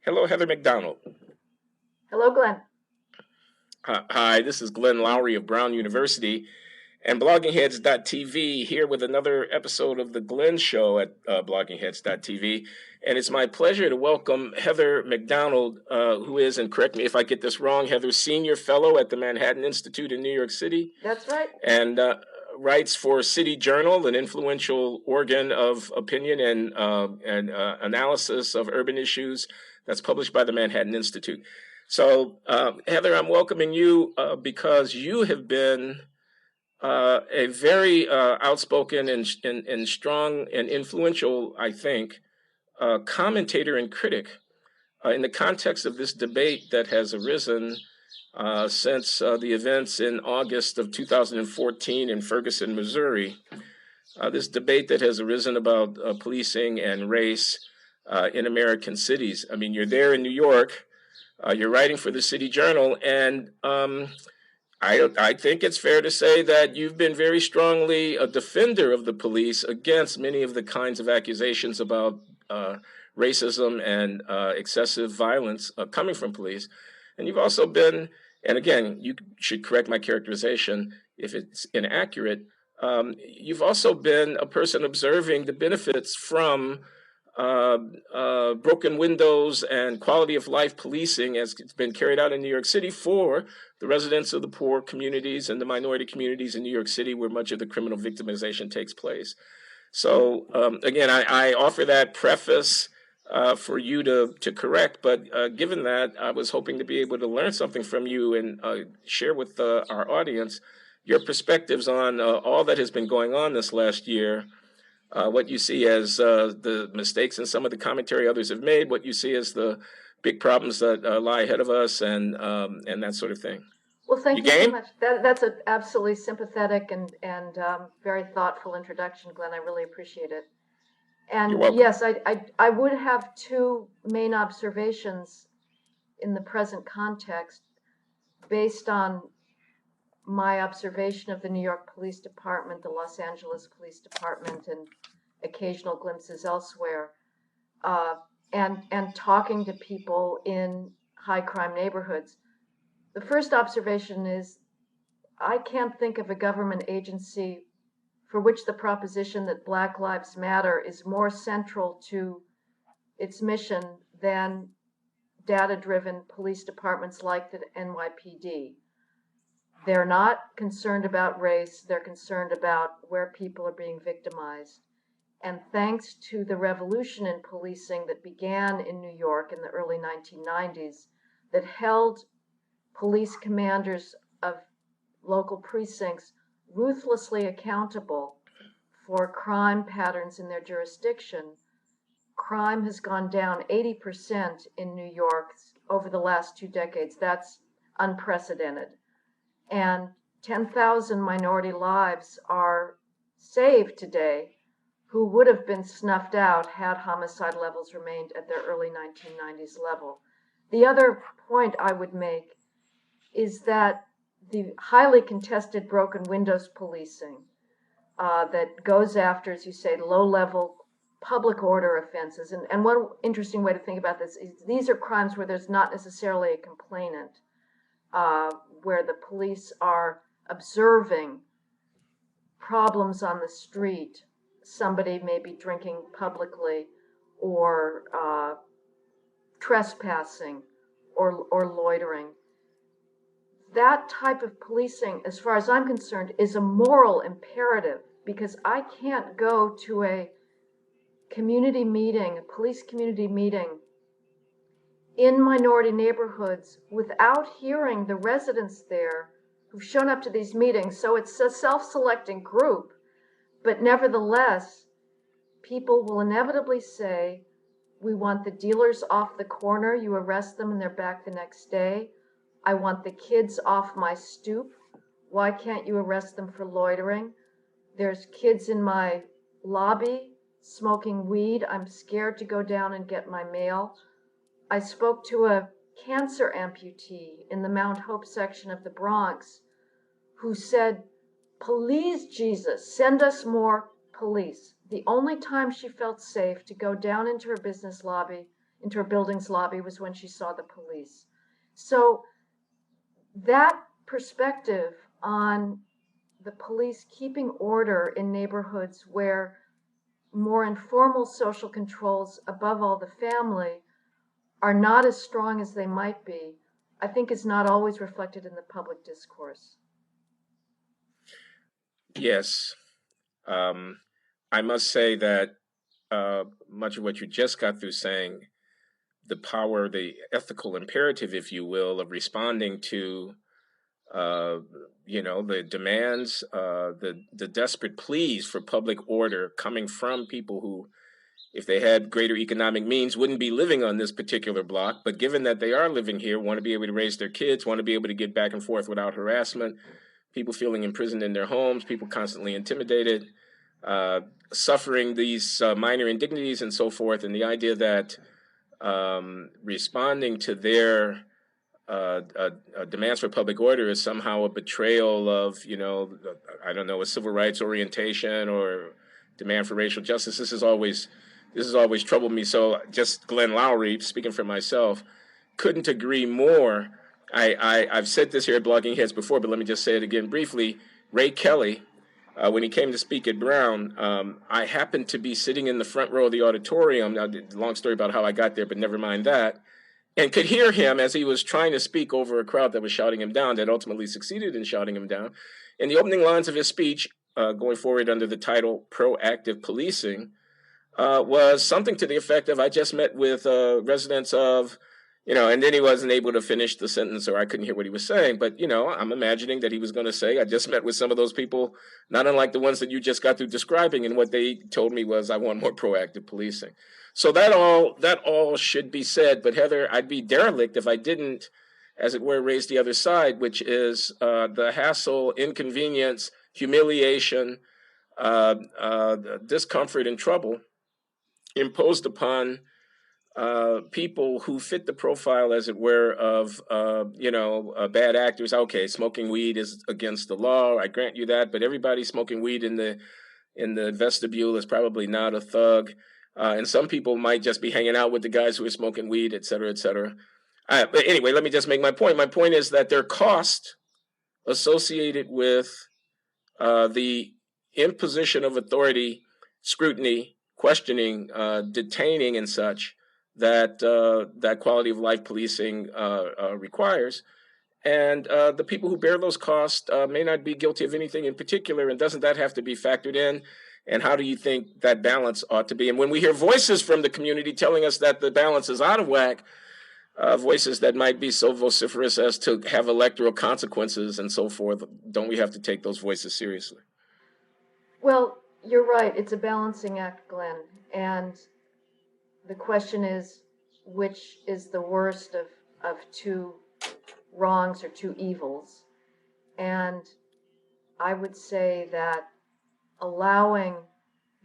Hello, Heather McDonald. Hello, Glenn. Hi, this is Glenn Loury of Brown University and bloggingheads.tv here with another episode of The Glenn Show at bloggingheads.tv. And it's my pleasure to welcome Heather McDonald, who is, and correct me if I get this wrong, Heather, Senior Fellow at the Manhattan Institute in New York City. That's right. And writes for City Journal, an influential organ of opinion and analysis of urban issues that's published by the Manhattan Institute. So, Heather, I'm welcoming you because you have been a very outspoken and strong and influential, I think, commentator and critic in the context of this debate that has arisen since the events in August of 2014 in Ferguson, Missouri. This debate that has arisen about policing and race in American cities. I mean, you're there in New York. You're writing for the City Journal, and I think it's fair to say that you've been very strongly a defender of the police against many of the kinds of accusations about racism and excessive violence coming from police. And you've also been, and again, you should correct my characterization if it's inaccurate, you've also been a person observing the benefits from broken windows and quality of life policing as it's been carried out in New York City for the residents of the poor communities and the minority communities in New York City where much of the criminal victimization takes place. So again, I offer that preface for you to correct, but given that, I was hoping to be able to learn something from you and share with our audience your perspectives on all that has been going on this last year. What you see as the mistakes in some of the commentary others have made, what you see as the big problems that lie ahead of us, and that sort of thing. Well, thank you so much. That's an absolutely sympathetic and very thoughtful introduction, Glenn. I really appreciate it. And yes, I would have two main observations in the present context based on my observation of the New York Police Department, the Los Angeles Police Department, and occasional glimpses elsewhere, and talking to people in high crime neighborhoods. The first observation is I can't think of a government agency for which the proposition that Black Lives Matter is more central to its mission than data-driven police departments like the NYPD. They're not concerned about race, they're concerned about where people are being victimized. And thanks to the revolution in policing that began in New York in the early 1990s, that held police commanders of local precincts ruthlessly accountable for crime patterns in their jurisdiction, crime has gone down 80% in New York over the last 2 decades. That's unprecedented. And 10,000 minority lives are saved today who would have been snuffed out had homicide levels remained at their early 1990s level. The other point I would make is that the highly contested broken windows policing that goes after, as you say, low-level public order offenses. And one interesting way to think about this is these are crimes where there's not necessarily a complainant, where the police are observing problems on the street. Somebody may be drinking publicly or trespassing or loitering. That type of policing, as far as I'm concerned, is a moral imperative because I can't go to a community meeting, a police community meeting in minority neighborhoods without hearing the residents there who've shown up to these meetings. So it's a self-selecting group, but nevertheless, people will inevitably say, we want the dealers off the corner, you arrest them and they're back the next day. I want the kids off my stoop. Why can't you arrest them for loitering? There's kids in my lobby smoking weed. I'm scared to go down and get my mail. I spoke to a cancer amputee in the Mount Hope section of the Bronx who said, please, Jesus, send us more police. The only time she felt safe to go down into her business lobby into her building's lobby was when she saw the police. So that perspective on the police keeping order in neighborhoods where more informal social controls, above all the family, are not as strong as they might be, I think is not always reflected in the public discourse. Yes. I must say that much of what you just got through saying, the power, the ethical imperative, if you will, of responding to uh, the demands, the desperate pleas for public order coming from people who, if they had greater economic means, wouldn't be living on this particular block. But given that they are living here, want to be able to raise their kids, want to be able to get back and forth without harassment, people feeling imprisoned in their homes, people constantly intimidated, uh, suffering these minor indignities and so forth. And the idea that responding to their demands for public order is somehow a betrayal of, I don't know, a civil rights orientation or demand for racial justice. This has always troubled me. So just Glenn Loury, speaking for myself, couldn't agree more. I've said this here at Blogging Heads before, but let me just say it again briefly. Ray Kelly, when he came to speak at Brown, I happened to be sitting in the front row of the auditorium. Now, long story about how I got there, but never mind that. And could hear him as he was trying to speak over a crowd that was shouting him down, that ultimately succeeded in shouting him down. In the opening lines of his speech, going forward under the title Proactive Policing, was something to the effect of, I just met with residents of, and then he wasn't able to finish the sentence, or I couldn't hear what he was saying. But, I'm imagining that he was going to say, I just met with some of those people, not unlike the ones that you just got through describing. And what they told me was, I want more proactive policing. So that all should be said. But Heather, I'd be derelict if I didn't, as it were, raise the other side, which is the hassle, inconvenience, humiliation, discomfort, and trouble imposed upon people who fit the profile, as it were, of bad actors. Okay, smoking weed is against the law. I grant you that, but everybody smoking weed in the vestibule is probably not a thug. And some people might just be hanging out with the guys who are smoking weed, et cetera, et cetera. But anyway, let me just make my point. My point is that there are costs associated with the imposition of authority, scrutiny, questioning, detaining, and such that quality of life policing requires. And the people who bear those costs may not be guilty of anything in particular. And doesn't that have to be factored in? And how do you think that balance ought to be? And when we hear voices from the community telling us that the balance is out of whack, voices that might be so vociferous as to have electoral consequences and so forth, don't we have to take those voices seriously? Well, you're right. It's a balancing act, Glenn. And the question is, which is the worst of two wrongs or two evils? And I would say that allowing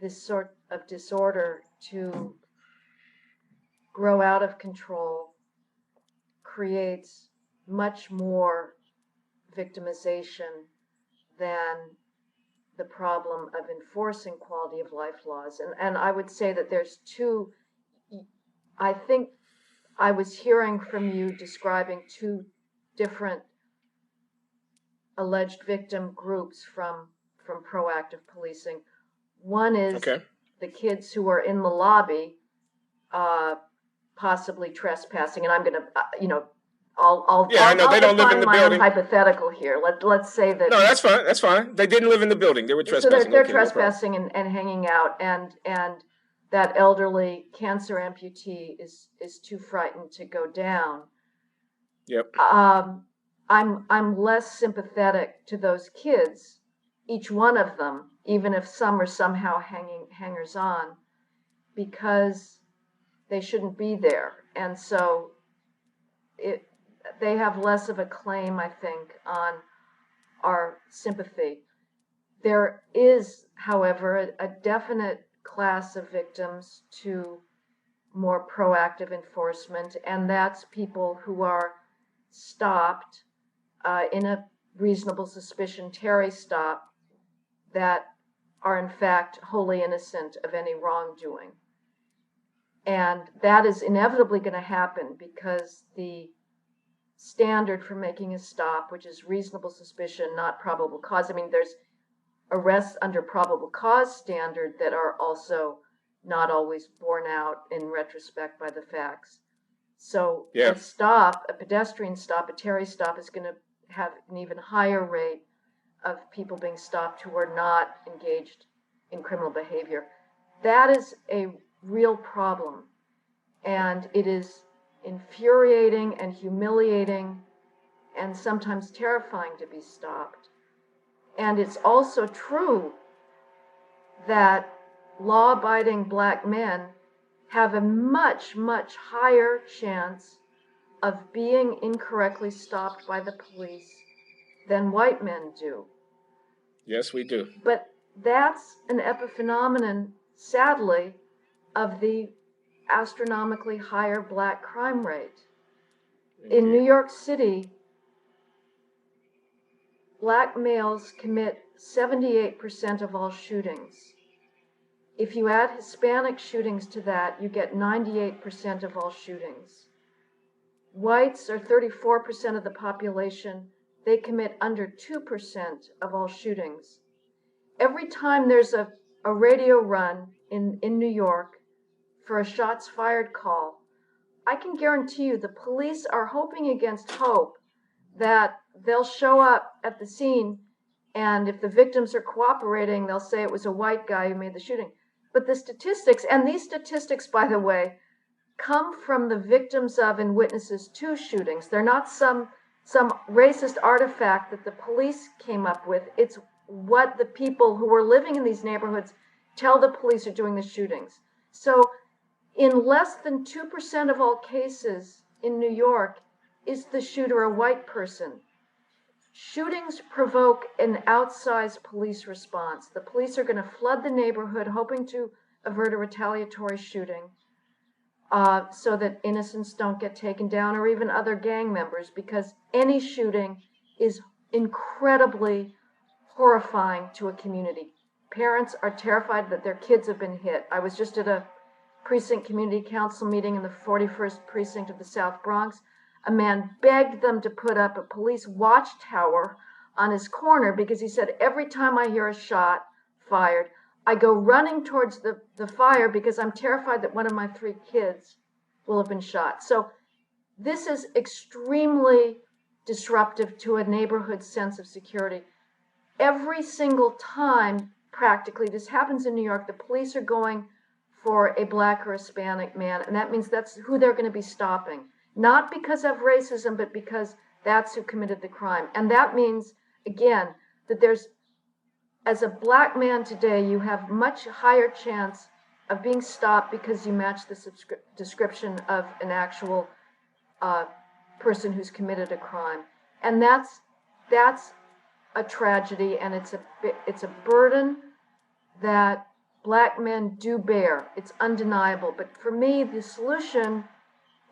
this sort of disorder to grow out of control creates much more victimization than the problem of enforcing quality of life laws. And I would say that there's two, I think I was hearing from you describing two different alleged victim groups from proactive policing. One is Okay. the kids who are in the lobby, possibly trespassing, and I'm going to, Yeah, I know they don't live in define the my own building. hypothetical here. Let's say that. No, that's fine. That's fine. They didn't live in the building. They were So trespassing. they're Okay, no problem. trespassing and hanging out, and that elderly cancer amputee is too frightened to go down. Yep. I'm less sympathetic to those kids, each one of them, even if some are somehow hangers on, because they shouldn't be there, and so they have less of a claim, I think, on our sympathy. There is, however, a definite class of victims to more proactive enforcement, and that's people who are stopped in a reasonable suspicion Terry stop that are in fact wholly innocent of any wrongdoing. And that is inevitably going to happen because the standard for making a stop, which is reasonable suspicion, not probable cause. I mean, there's arrests under probable cause standard that are also not always borne out in retrospect by the facts. So Yeah. a stop, a pedestrian stop, a Terry stop is going to have an even higher rate of people being stopped who are not engaged in criminal behavior. That is a real problem. And it is infuriating and humiliating and sometimes terrifying to be stopped. And it's also true that law-abiding black men have a much, much higher chance of being incorrectly stopped by the police than white men do. Yes, we do. But that's an epiphenomenon, sadly, of the astronomically higher black crime rate. In New York City, black males commit 78% of all shootings. If you add Hispanic shootings to that, you get 98% of all shootings. Whites are 34% of the population. They commit under 2% of all shootings. Every time there's a radio run in New York for a shots fired call, I can guarantee you the police are hoping against hope that they'll show up at the scene, and if the victims are cooperating, they'll say it was a white guy who made the shooting. But the statistics, and these statistics, by the way, come from the victims of and witnesses to shootings. They're not some racist artifact that the police came up with. It's what the people who were living in these neighborhoods tell the police are doing the shootings. So in less than 2% of all cases in New York is the shooter a white person. Shootings provoke an outsized police response. The police are going to flood the neighborhood hoping to avert a retaliatory shooting so that innocents don't get taken down, or even other gang members, because any shooting is incredibly horrifying to a community. Parents are terrified that their kids have been hit. I was just at a precinct community council meeting in the 41st precinct of the South Bronx. A man begged them to put up a police watchtower on his corner because he said, every time I hear a shot fired, I go running towards the fire because I'm terrified that one of my 3 kids will have been shot. So this is extremely disruptive to a neighborhood's sense of security. Every single time, practically, this happens in New York, the police are going for a black or Hispanic man, and that means that's who they're going to be stopping. Not because of racism, but because that's who committed the crime. And that means, again, that there's, as a black man today, you have much higher chance of being stopped because you match the description of an actual person who's committed a crime. And that's a tragedy, and it's a burden that black men do bear. It's undeniable. But for me, the solution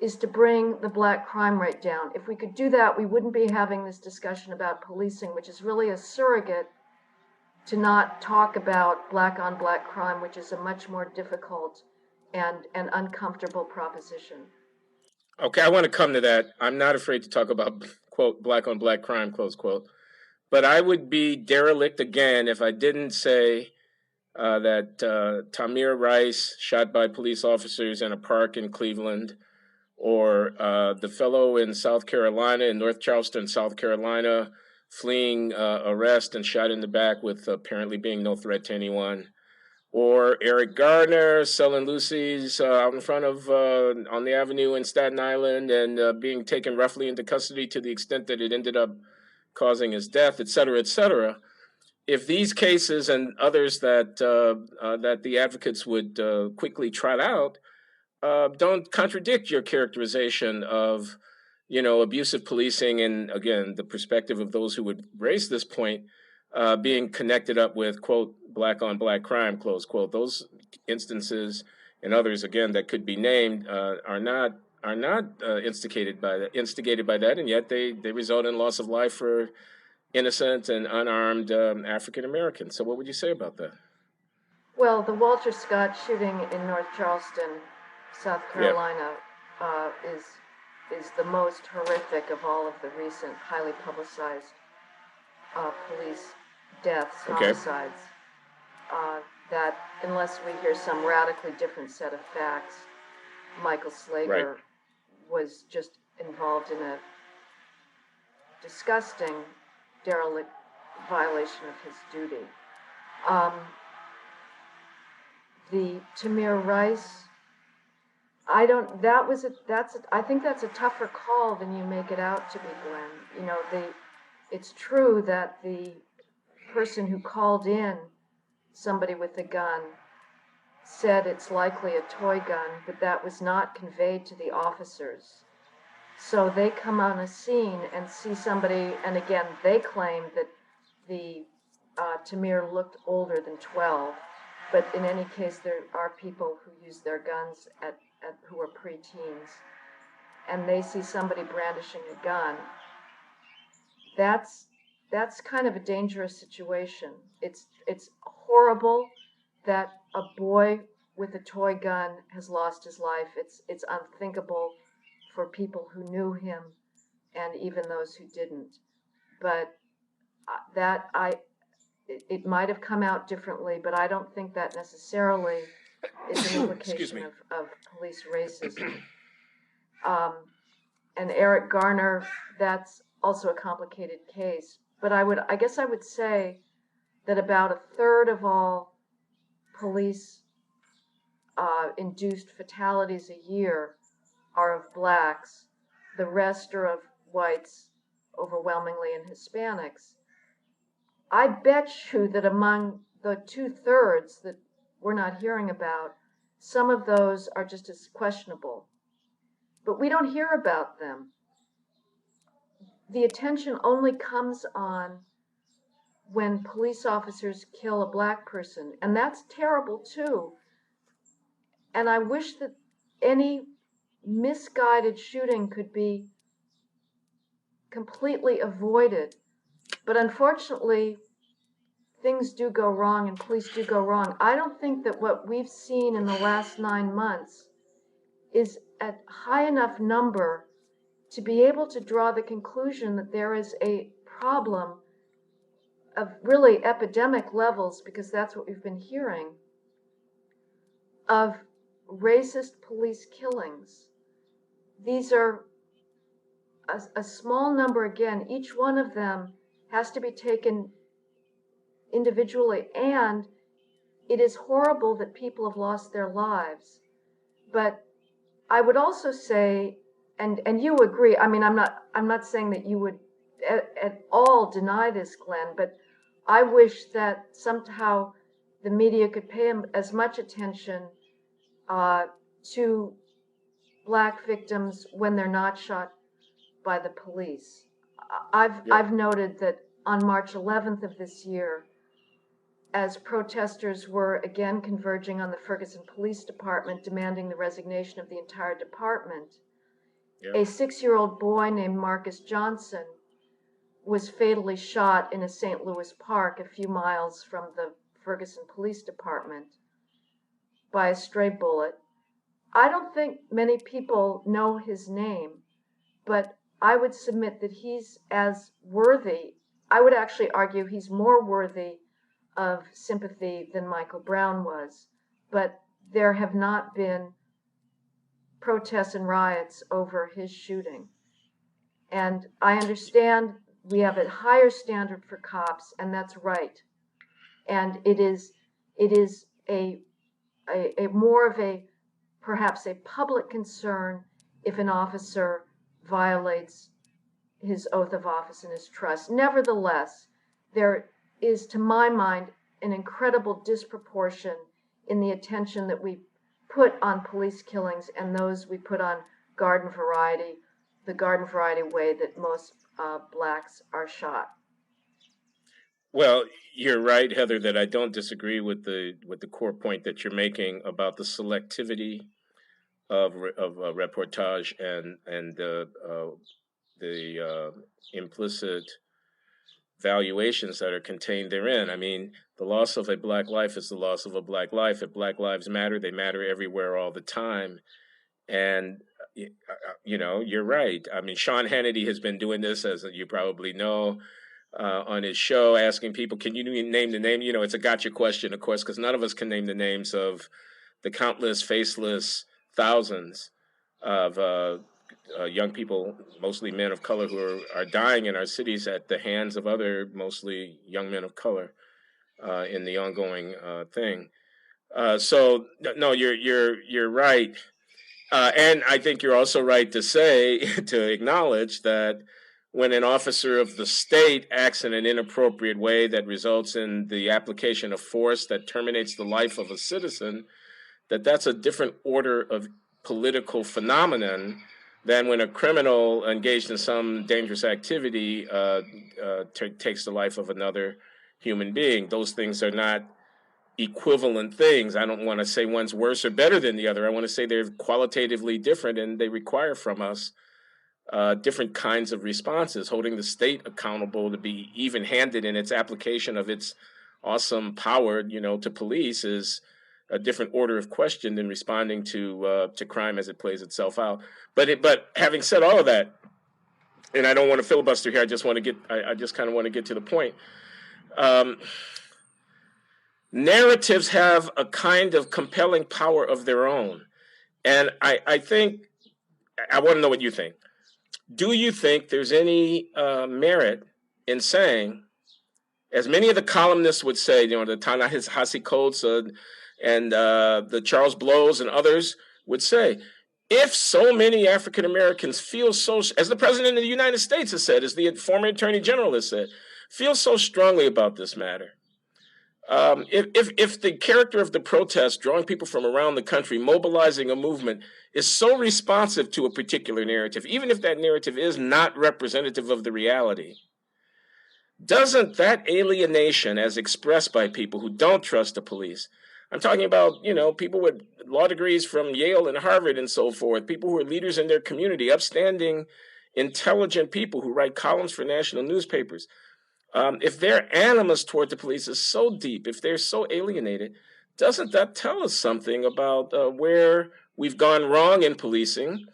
is to bring the black crime rate down. If we could do that, we wouldn't be having this discussion about policing, which is really a surrogate to not talk about black on black crime, which is a much more difficult and uncomfortable proposition. Okay, I want to come to that. I'm not afraid to talk about, quote, black on black crime, close quote. But I would be derelict again if I didn't say that Tamir Rice, shot by police officers in a park in Cleveland, or the fellow in South Carolina, in North Charleston, South Carolina, fleeing arrest and shot in the back with apparently being no threat to anyone, or Eric Gardner selling Lucy's out in front of on the avenue in Staten Island and being taken roughly into custody to the extent that it ended up causing his death, et cetera, et cetera. If these cases and others that that the advocates would quickly trot out don't contradict your characterization of, abusive policing, and again, the perspective of those who would raise this point being connected up with, quote, black on black crime, close quote. Those instances and others, again, that could be named are not instigated by that, and yet they result in loss of life for innocent and unarmed African Americans. So, what would you say about that? Well, the Walter Scott shooting in North Charleston South Yeah. Carolina, is the most horrific of all of the recent highly publicized police deaths, Okay. homicides. That unless we hear some radically different set of facts, Michael Right. Slager was just involved in a disgusting derelict violation of his duty. The Tamir Rice, I don't. I think that's a tougher call than you make it out to be, Glenn. You know, it's true that the person who called in somebody with a gun said it's likely a toy gun, but that was not conveyed to the officers. So they come on a scene and see somebody, and again, they claim that the Tamir looked older than 12, but in any case, there are people who use their guns who are preteens, and they see somebody brandishing a gun. That's kind of a dangerous situation. It's horrible that a boy with a toy gun has lost his life. It's unthinkable for people who knew him and even those who didn't. But it might have come out differently, but I don't think that necessarily is an Excuse implication me. of police racism. And Eric Garner, that's also a complicated case. But I guess I would say that about a third of all police induced fatalities a year are of blacks. The rest are of whites, overwhelmingly, and Hispanics. I bet you that among the 2/3 that we're not hearing about, some of those are just as questionable. But we don't hear about them. The attention only comes on when police officers kill a black person, and that's terrible too. And I wish that any misguided shooting could be completely avoided. But unfortunately, things do go wrong and police do go wrong. I don't think that what we've seen in the last 9 months is a high enough number to be able to draw the conclusion that there is a problem of really epidemic levels, because that's what we've been hearing, of racist police killings. These are a small number, again, each one of them has to be taken individually, and it is horrible that people have lost their lives. But I would also say, and you agree, I mean, I'm not saying that you would at all deny this, Glenn, but I wish that somehow the media could pay as much attention to black victims when they're not shot by the police. I've noted that on March 11th of this year, as protesters were again converging on the Ferguson Police Department demanding the resignation of the entire department, a 6-year-old boy named Marcus Johnson was fatally shot in a St. Louis park a few miles from the Ferguson Police Department by a stray bullet. I don't think many people know his name, but I would submit that he's as worthy, I would actually argue he's more worthy of sympathy than Michael Brown was. But there have not been protests and riots over his shooting. And I understand we have a higher standard for cops, and that's right. And it is a more of a perhaps a public concern if an officer violates his oath of office and his trust. Nevertheless, there is, to my mind, an incredible disproportion in the attention that we put on police killings and those we put on garden variety, the garden variety way that most blacks are shot. Well, you're right, Heather, that I don't disagree with the core point that you're making about the selectivity of reportage and the implicit valuations that are contained therein. I mean, the loss of a black life is the loss of a black life. If black lives matter, they matter everywhere all the time. And you're right. I mean, Sean Hannity has been doing this, as you probably know, on his show, asking people, "Can you name the name?" It's a gotcha question, of course, because none of us can name the names of the countless, faceless thousands of young people, mostly men of color, who are dying in our cities at the hands of other, mostly young men of color, in the ongoing thing. So no, you're right, and I think you're also right to say to acknowledge that when an officer of the state acts in an inappropriate way that results in the application of force that terminates the life of a citizen, that's a different order of political phenomenon than when a criminal engaged in some dangerous activity takes the life of another human being. Those things are not equivalent things. I don't want to say one's worse or better than the other. I want to say they're qualitatively different, and they require from us different kinds of responses. Holding the state accountable to be even-handed in its application of its awesome power, to police, is a different order of question than responding to crime as it plays itself out. But having said all of that, and I don't want to filibuster here. I just kind of want to get to the point. Narratives have a kind of compelling power of their own, and I think I want to know what you think. Do you think there's any merit in saying, as many of the columnists would say, the Ta-Nehisi Coates and the Charles Blows and others would say, if so many African Americans feel so, as the President of the United States has said, as the former Attorney General has said, feel so strongly about this matter, if the character of the protest, drawing people from around the country, mobilizing a movement, is so responsive to a particular narrative, even if that narrative is not representative of the reality, doesn't that alienation, as expressed by people who don't trust the police, I'm talking about, people with law degrees from Yale and Harvard and so forth, people who are leaders in their community, upstanding, intelligent people who write columns for national newspapers, if their animus toward the police is so deep, if they're so alienated, doesn't that tell us something about where we've gone wrong in policing?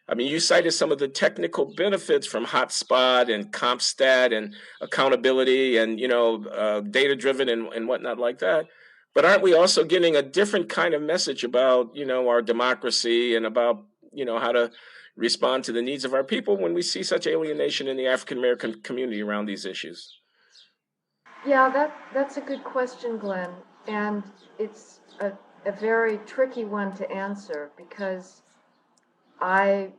I mean, you cited some of the technical benefits from hotspot and CompStat and accountability and, data-driven and whatnot like that. But aren't we also getting a different kind of message about, our democracy and about, how to respond to the needs of our people when we see such alienation in the African American community around these issues? Yeah, that's a good question, Glenn, and it's a very tricky one to answer because I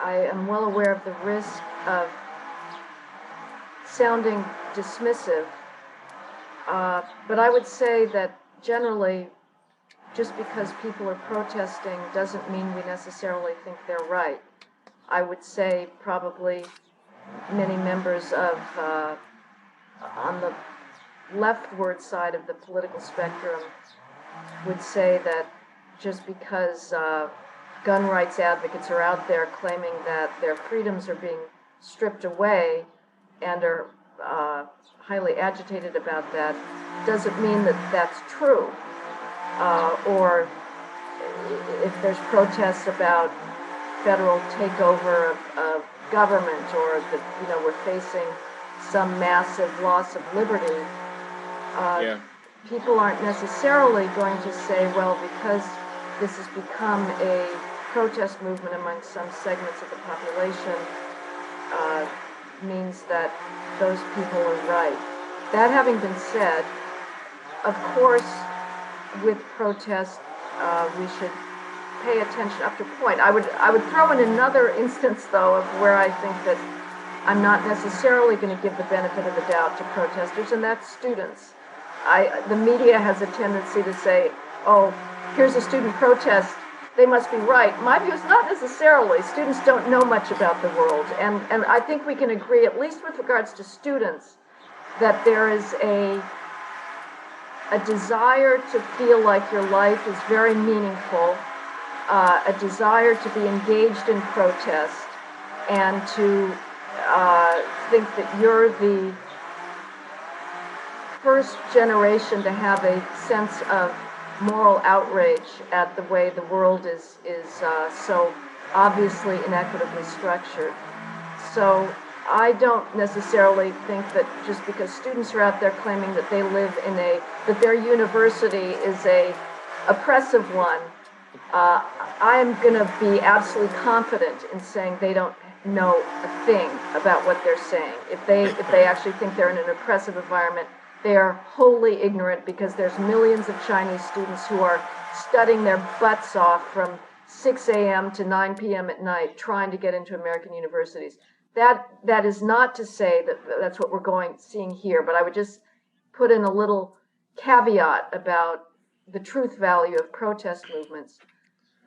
am well aware of the risk of sounding dismissive, but I would say that generally, just because people are protesting doesn't mean we necessarily think they're right. I would say probably many members of on the leftward side of the political spectrum would say that just because gun rights advocates are out there claiming that their freedoms are being stripped away and are highly agitated about that doesn't mean that that's true. Or if there's protests about federal takeover of government, or that we're facing some massive loss of liberty, people aren't necessarily going to say, well, because this has become a protest movement among some segments of the population, means that those people are right. That having been said, of course, with protest, we should pay attention up to a point. I would throw in another instance, though, of where I think that I'm not necessarily going to give the benefit of the doubt to protesters, and that's students. The media has a tendency to say, oh, here's a student protest, they must be right. My view is not necessarily. Students don't know much about the world, and I think we can agree, at least with regards to students, that there is a desire to feel like your life is very meaningful, a desire to be engaged in protest, and to think that you're the first generation to have a sense of moral outrage at the way the world is so obviously inequitably structured. So I don't necessarily think that just because students are out there claiming that they live in that their university is a oppressive one, I am going to be absolutely confident in saying they don't know a thing about what they're saying. If they actually think they're in an oppressive environment, they are wholly ignorant, because there's millions of Chinese students who are studying their butts off from 6 a.m. to 9 p.m. at night trying to get into American universities. That is not to say that that's what we're seeing here, but I would just put in a little caveat about the truth value of protest movements.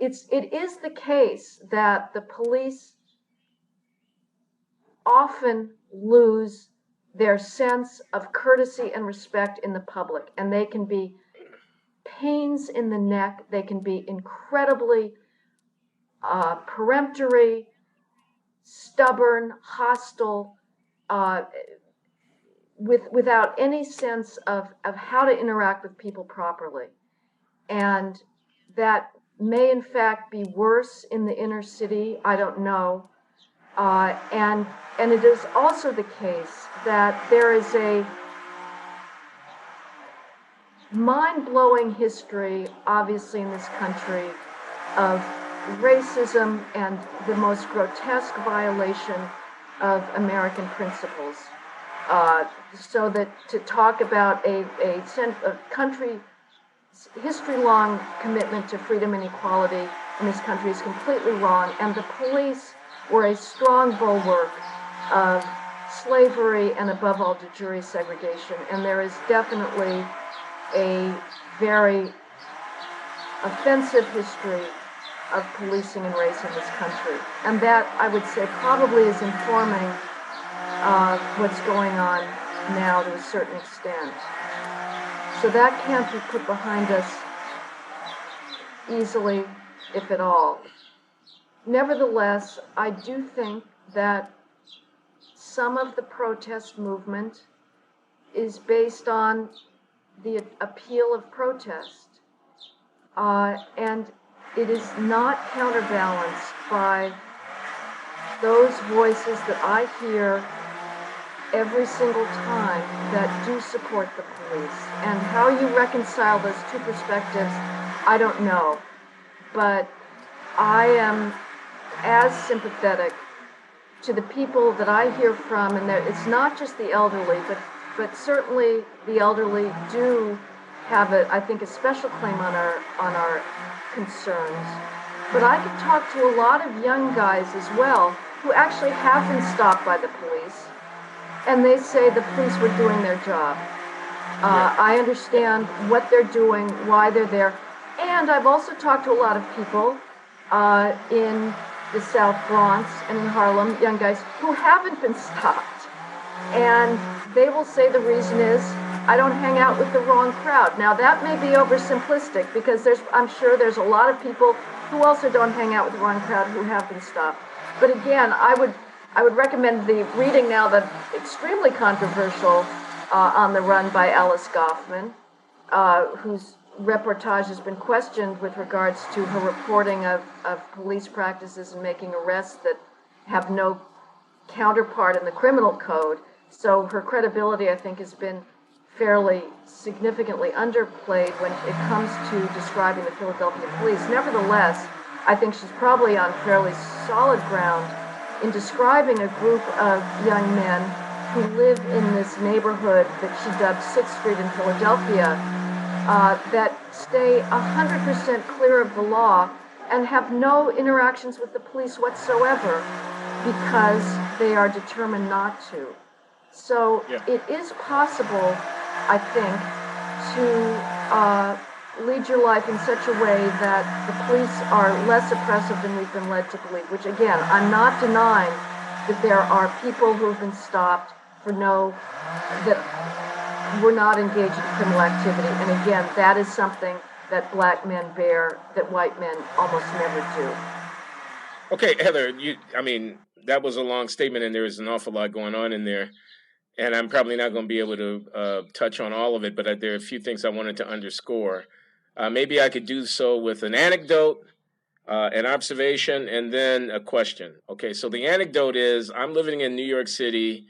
It is the case that the police often lose their sense of courtesy and respect in the public, and they can be pains in the neck. They can be incredibly peremptory, stubborn, hostile, without any sense of how to interact with people properly. And that may in fact be worse in the inner city, I don't know. And it is also the case that there is a mind-blowing history, obviously, in this country of racism and the most grotesque violation of American principles. So that to talk about a country history-long commitment to freedom and equality in this country is completely wrong, and the police were a strong bulwark of slavery and, above all, de jure segregation. And there is definitely a very offensive history of policing and race in this country. And that, I would say, probably is informing what's going on now to a certain extent. So that can't be put behind us easily, if at all. Nevertheless, I do think that some of the protest movement is based on the appeal of protest. And it is not counterbalanced by those voices that I hear every single time that do support the police. And how you reconcile those two perspectives, I don't know. But I am as sympathetic to the people that I hear from, and it's not just the elderly, but certainly the elderly do have I think, a special claim on our concerns. But I could talk to a lot of young guys as well who actually have been stopped by the police, and they say the police were doing their job. I understand what they're doing, why they're there, and I've also talked to a lot of people in the South Bronx and in Harlem, young guys who haven't been stopped. And they will say the reason is, I don't hang out with the wrong crowd. Now that may be oversimplistic, because I'm sure there's a lot of people who also don't hang out with the wrong crowd who have been stopped. But again, I would recommend the reading now the extremely controversial On the Run by Alice Goffman, whose reportage has been questioned with regards to her reporting of police practices and making arrests that have no counterpart in the criminal code. So her credibility, I think, has been fairly significantly underplayed when it comes to describing the Philadelphia police. Nevertheless, I think she's probably on fairly solid ground in describing a group of young men who live in this neighborhood that she dubbed 6th Street in Philadelphia, that stay 100% clear of the law and have no interactions with the police whatsoever because they are determined not to. So it is possible, I think, to lead your life in such a way that the police are less oppressive than we've been led to believe, which, again, I'm not denying that there are people who have been stopped for that were not engaged in criminal activity. And again, that is something that black men bear that white men almost never do. Okay, Heather, that was a long statement, and there is an awful lot going on in there. And I'm probably not going to be able to touch on all of it, but there are a few things I wanted to underscore. Maybe I could do so with an anecdote, an observation, and then a question. Okay, so the anecdote is I'm living in New York City.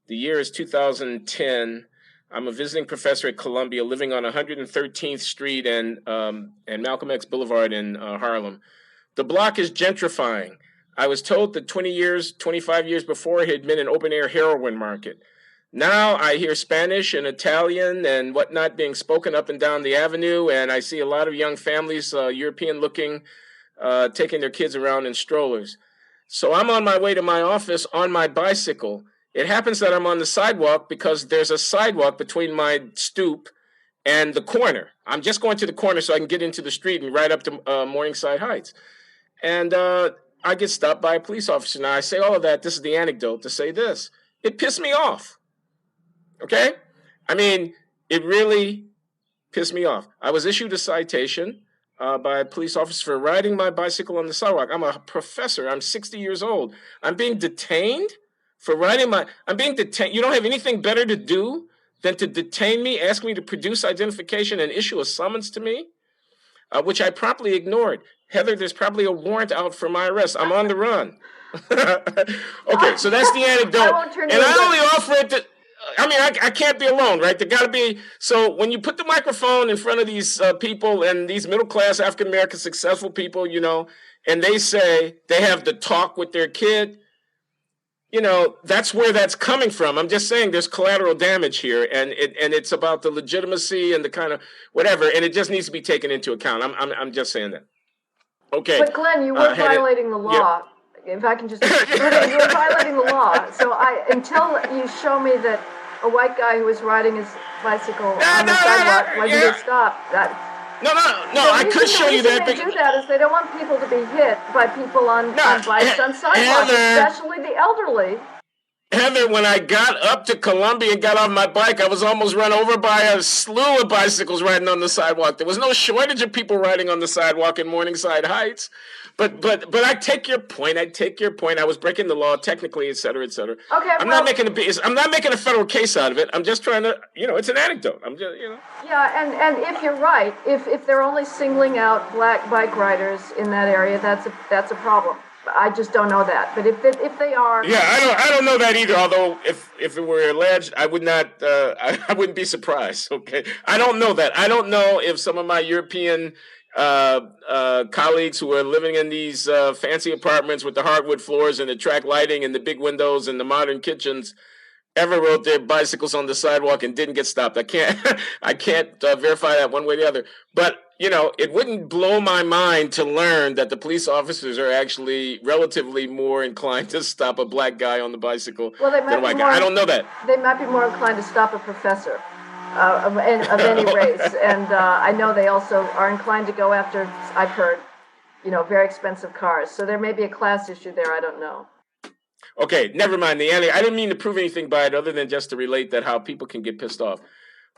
The year is 2010. I'm a visiting professor at Columbia, living on 113th Street and Malcolm X Boulevard in Harlem. The block is gentrifying. I was told that 20 years, 25 years before, it had been an open-air heroin market. Now I hear Spanish and Italian and whatnot being spoken up and down the avenue, and I see a lot of young families, European-looking, taking their kids around in strollers. So I'm on my way to my office on my bicycle. It happens that I'm on the sidewalk because there's a sidewalk between my stoop and the corner. I'm just going to the corner so I can get into the street and ride up to Morningside Heights. And I get stopped by a police officer. Now, I say all of that. This is the anecdote to say this. It pissed me off. Okay? I mean, it really pissed me off. I was issued a citation by a police officer for riding my bicycle on the sidewalk. I'm a professor. I'm 60 years old. I'm being detained for riding my... I'm being detained. You don't have anything better to do than to detain me, ask me to produce identification, and issue a summons to me, which I promptly ignored. Heather, there's probably a warrant out for my arrest. I'm on the run. Okay, so that's the anecdote. And I only offer it to... I mean, I can't be alone, right? There got to be... So when you put the microphone in front of these people and these middle-class African-American successful people, you know, and they say they have to talk with their kid, you know, that's where that's coming from. I'm just saying there's collateral damage here, and it's about the legitimacy and the kind of whatever, and it just needs to be taken into account. I'm just saying that. Okay. But Glenn, you were violating the law. If I can just, you were violating the law. So until you show me that a white guy who was riding his bicycle on the sidewalk wasn't going to stop, No, I could show you that. The reason they do that is they don't want people to be hit by people on bikes on sidewalks, especially the elderly. Heather, when I got up to Columbia and got off my bike, I was almost run over by a slew of bicycles riding on the sidewalk. There was no shortage of people riding on the sidewalk in Morningside Heights. But I take your point. I was breaking the law technically, et cetera, et cetera. Okay, I'm not making a federal case out of it. I'm just trying to, you know, it's an anecdote. I'm just, you know. Yeah, and if you're right, if they're only singling out black bike riders in that area, that's a problem. I just don't know that. But if they are, yeah, I don't know that either. Although if it were alleged, I would not. I wouldn't be surprised. Okay, I don't know that. I don't know if some of my European colleagues who are living in these fancy apartments with the hardwood floors and the track lighting and the big windows and the modern kitchens ever rode their bicycles on the sidewalk and didn't get stopped. I can't verify that one way or the other. But you know, it wouldn't blow my mind to learn that the police officers are actually relatively more inclined to stop a black guy on the bicycle than a white guy. I don't know that. They might be more inclined to stop a professor of any race. And I know they also are inclined to go after, I've heard, you know, very expensive cars. So there may be a class issue there. I don't know. Okay, never mind. I didn't mean to prove anything by it other than just to relate that how people can get pissed off.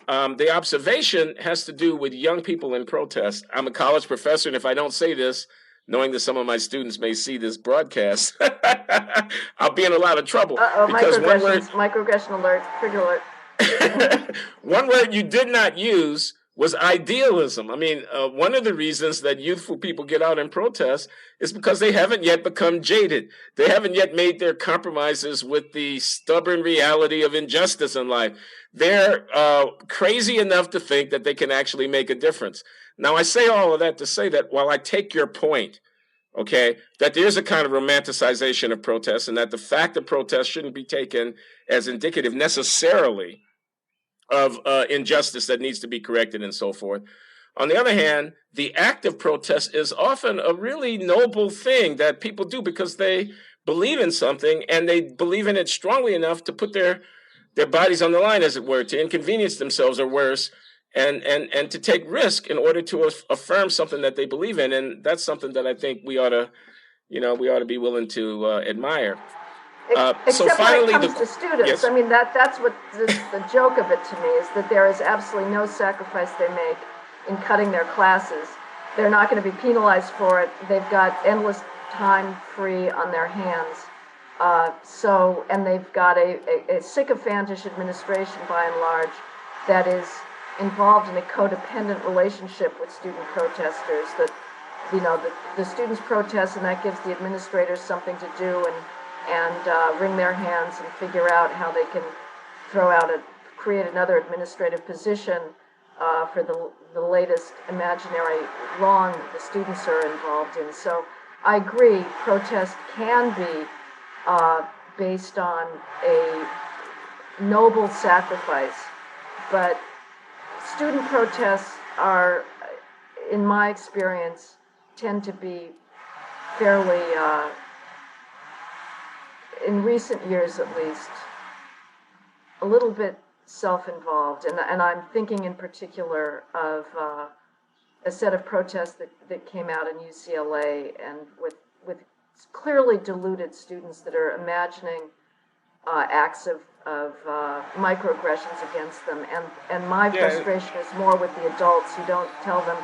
The observation has to do with young people in protest. I'm a college professor, and if I don't say this, knowing that some of my students may see this broadcast, I'll be in a lot of trouble. Because microaggression alert, trigger alert. One word you did not use was idealism. I mean, one of the reasons that youthful people get out and protest is because they haven't yet become jaded. They haven't yet made their compromises with the stubborn reality of injustice in life. They're crazy enough to think that they can actually make a difference. Now, I say all of that to say that while I take your point, okay, that there's a kind of romanticization of protests and that the fact of protest shouldn't be taken as indicative necessarily of injustice that needs to be corrected and so forth. On the other hand, the act of protest is often a really noble thing that people do because they believe in something and they believe in it strongly enough to put their bodies on the line, as it were, to inconvenience themselves or worse, and to take risk in order to affirm something that they believe in. And that's something that I think we ought to be willing to admire. Except finally, when it comes to students, yes. I mean, that's what the joke of it to me is that there is absolutely no sacrifice they make in cutting their classes. They're not going to be penalized for it. They've got endless time free on their hands. And they've got a sycophantish administration by and large that is involved in a codependent relationship with student protesters, that the students protest, and that gives the administrators something to do, and wring their hands and figure out how they can create another administrative position for the latest imaginary wrong the students are involved in. So I agree, protest can be based on a noble sacrifice, but student protests are, in my experience, tend to be fairly, in recent years at least, a little bit self-involved. And I'm thinking in particular of a set of protests that came out in UCLA, and with clearly deluded students that are imagining acts of microaggressions against them. And my frustration is more with the adults who don't tell them,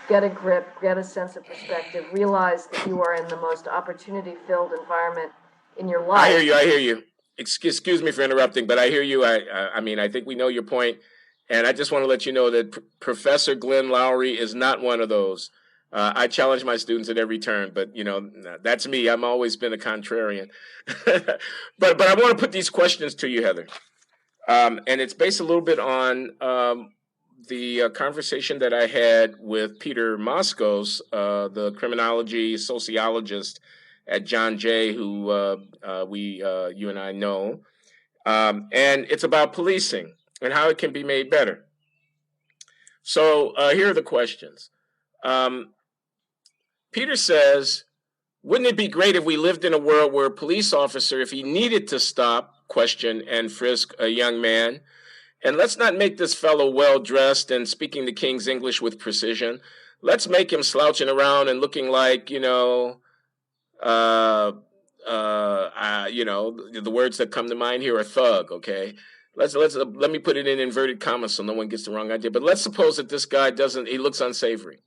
get a grip, get a sense of perspective, realize that you are in the most opportunity-filled environment in your life. I hear you. Excuse me for interrupting, but I hear you. I mean, I think we know your point. And I just want to let you know that Professor Glenn Loury is not one of those. I challenge my students at every turn, but that's me. I've always been a contrarian. but I want to put these questions to you, Heather. And it's based a little bit on the conversation that I had with Peter Moskos, the criminology sociologist at John Jay, who you and I know. And it's about policing and how it can be made better. So here are the questions. Peter says, wouldn't it be great if we lived in a world where a police officer, if he needed to stop, question, and frisk a young man, and let's not make this fellow well-dressed and speaking the king's English with precision. Let's make him slouching around and looking like, the words that come to mind here are thug, okay? Let me put it in inverted commas so no one gets the wrong idea. But let's suppose that this guy he looks unsavory.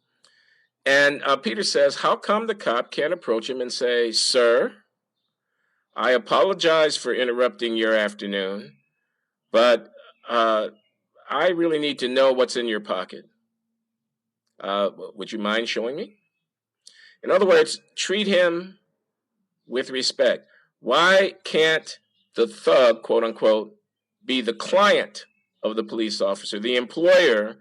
And Peter says, how come the cop can't approach him and say, sir, I apologize for interrupting your afternoon, but I really need to know what's in your pocket. Would you mind showing me? In other words, treat him with respect. Why can't the thug, quote unquote, be the client of the police officer, the employer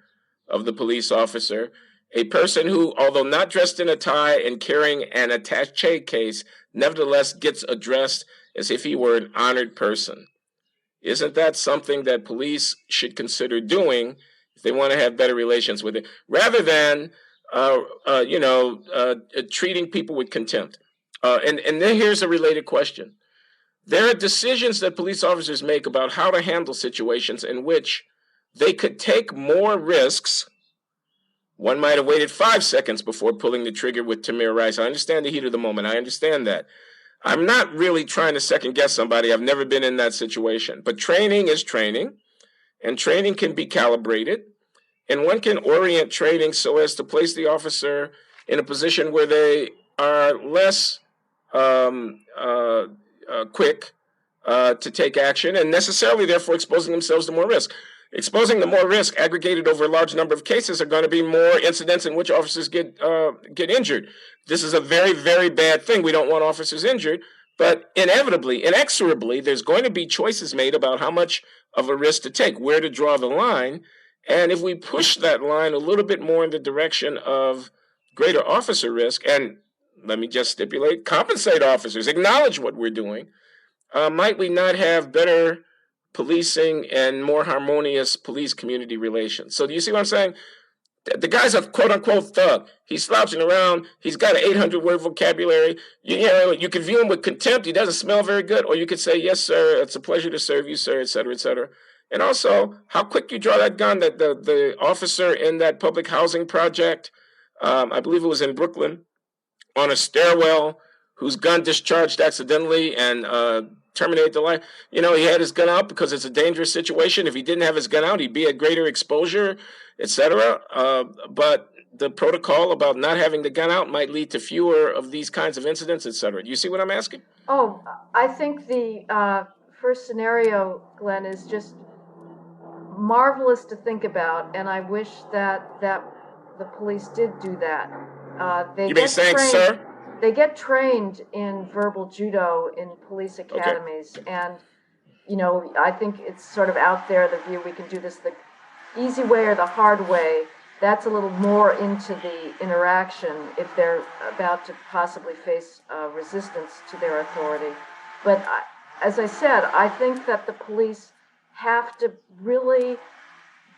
of the police officer, a person who, although not dressed in a tie and carrying an attaché case, nevertheless gets addressed as if he were an honored person? Isn't that something that police should consider doing if they want to have better relations with it, rather than treating people with contempt? And then here's a related question. There are decisions that police officers make about how to handle situations in which they could take more risks. One might have waited 5 seconds before pulling the trigger with Tamir Rice. I understand the heat of the moment. I understand that. I'm not really trying to second guess somebody. I've never been in that situation. But training is training, and training can be calibrated, and one can orient training so as to place the officer in a position where they are less quick to take action, and necessarily, therefore, exposing themselves to more risk. Exposing to more risk, aggregated over a large number of cases, are going to be more incidents in which officers get injured. This is a very, very bad thing. We don't want officers injured, but inevitably, inexorably, there's going to be choices made about how much of a risk to take, where to draw the line, and if we push that line a little bit more in the direction of greater officer risk, and let me just stipulate, compensate officers, acknowledge what we're doing, might we not have better policing and more harmonious police community relations? So do you see what I'm saying? The guy's a quote-unquote thug. He's slouching around. He's got an 800-word vocabulary. You can view him with contempt. He doesn't smell very good. Or you could say, yes, sir, it's a pleasure to serve you, sir, et cetera, et cetera. And also, how quick you draw that gun. That the officer in that public housing project, I believe it was in Brooklyn, on a stairwell, whose gun discharged accidentally and terminated the life. He had his gun out because it's a dangerous situation. If he didn't have his gun out, he'd be at greater exposure, etc. But the protocol about not having the gun out might lead to fewer of these kinds of incidents, etc. Do you see what I'm asking? I think the first scenario, Glenn, is just marvelous to think about, and I wish that the police did do that. They You mean get saying, trained. sir? They get trained in verbal judo in police Okay. academies, and I think it's sort of out there, the view we can do this the easy way or the hard way. That's a little more into the interaction if they're about to possibly face resistance to their authority. But as I said, I think that the police have to really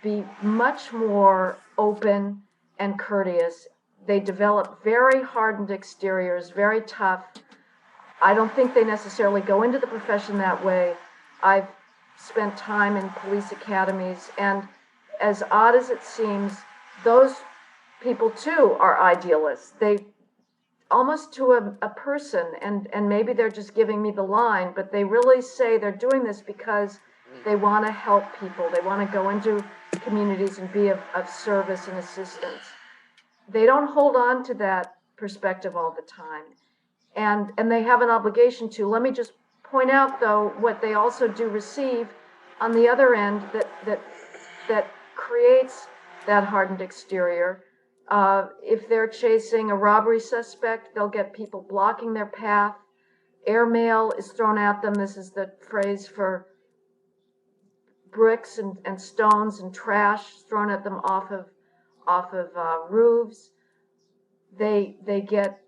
be much more open and courteous. They develop very hardened exteriors, very tough. I don't think they necessarily go into the profession that way. I've spent time in police academies, and as odd as it seems, those people too are idealists. They almost to a person, and maybe they're just giving me the line, but they really say they're doing this because they want to help people. They want to go into communities and be of service and assistance. They don't hold on to that perspective all the time, and they have an obligation to. Let me just point out, though, what they also do receive on the other end that creates that hardened exterior. If they're chasing a robbery suspect, they'll get people blocking their path. Airmail is thrown at them. This is the phrase for bricks and stones and trash thrown at them off of roofs. They get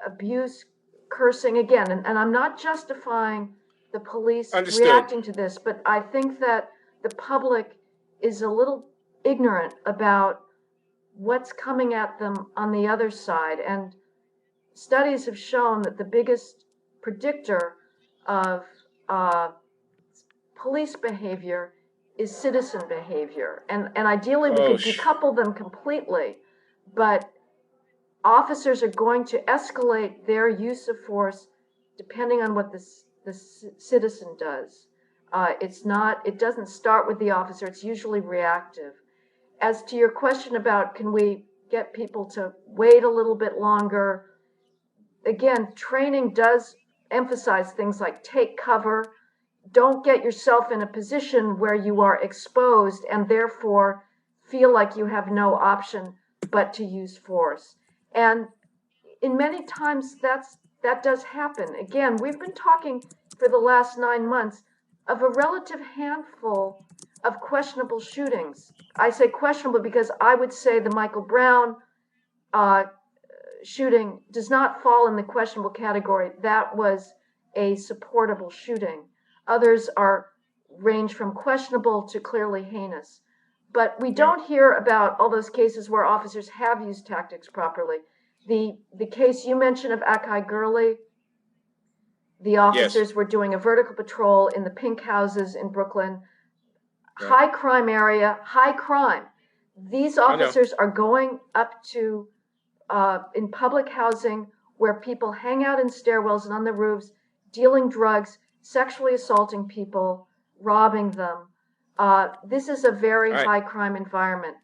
abuse, cursing again, and I'm not justifying the police Understood. reacting to this, but I think that the public is a little ignorant about what's coming at them on the other side. And studies have shown that the biggest predictor of police behavior is citizen behavior. And ideally, we could decouple them completely, but officers are going to escalate their use of force depending on what the citizen does. It doesn't start with the officer, it's usually reactive. As to your question about can we get people to wait a little bit longer, again, training does emphasize things like take cover, don't get yourself in a position where you are exposed and therefore feel like you have no option but to use force. And in many times that does happen. Again, we've been talking for the last 9 months of a relative handful of questionable shootings. I say questionable because I would say the Michael Brown shooting does not fall in the questionable category. That was a supportable shooting. Others range from questionable to clearly heinous. But we don't hear about all those cases where officers have used tactics properly. The case you mentioned of Akai Gurley, the officers were doing a vertical patrol in the pink houses in Brooklyn. High crime area, high crime. These officers are going up to in public housing where people hang out in stairwells and on the roofs, dealing drugs, sexually assaulting people, robbing them. This is a very high crime environment.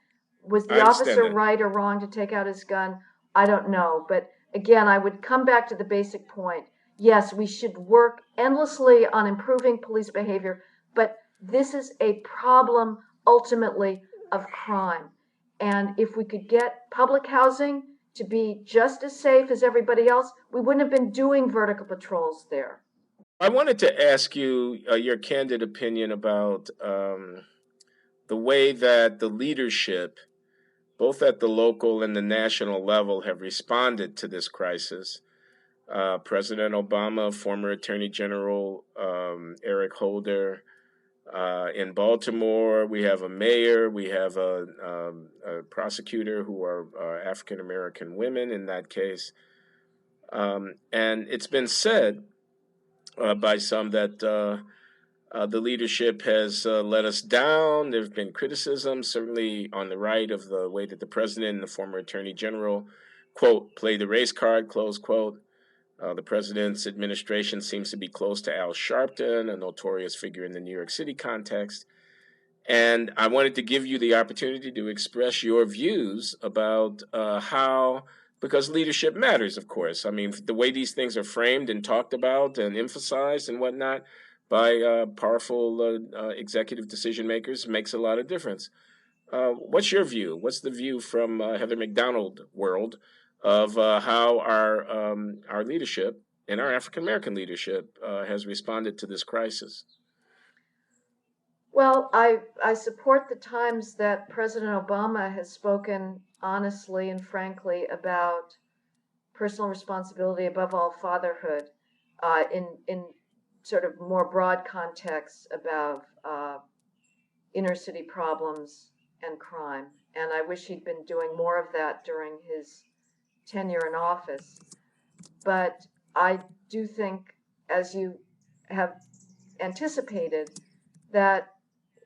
Was the officer right or wrong to take out his gun? I don't know. But again, I would come back to the basic point. Yes, we should work endlessly on improving police behavior, but this is a problem ultimately of crime. And if we could get public housing to be just as safe as everybody else, we wouldn't have been doing vertical patrols there. I wanted to ask you your candid opinion about the way that the leadership, both at the local and the national level, have responded to this crisis. President Obama, former Attorney General Eric Holder. In Baltimore, we have a mayor, we have a prosecutor who are African American women in that case. And it's been said by some that the leadership has let us down. There have been criticism, certainly on the right, of the way that the president and the former attorney general, quote, play the race card, close quote. The president's administration seems to be close to Al Sharpton, a notorious figure in the New York City context. And I wanted to give you the opportunity to express your views about how, because leadership matters, of course. I mean, the way these things are framed and talked about and emphasized and whatnot. by powerful executive decision makers makes a lot of difference. What's your view? What's the view from Heather McDonald world of how our leadership and our African American leadership has responded to this crisis? Well, I support the times that President Obama has spoken honestly and frankly about personal responsibility, above all fatherhood, in sort of more broad contexts about inner city problems and crime. And I wish he'd been doing more of that during his tenure in office. But I do think, as you have anticipated, that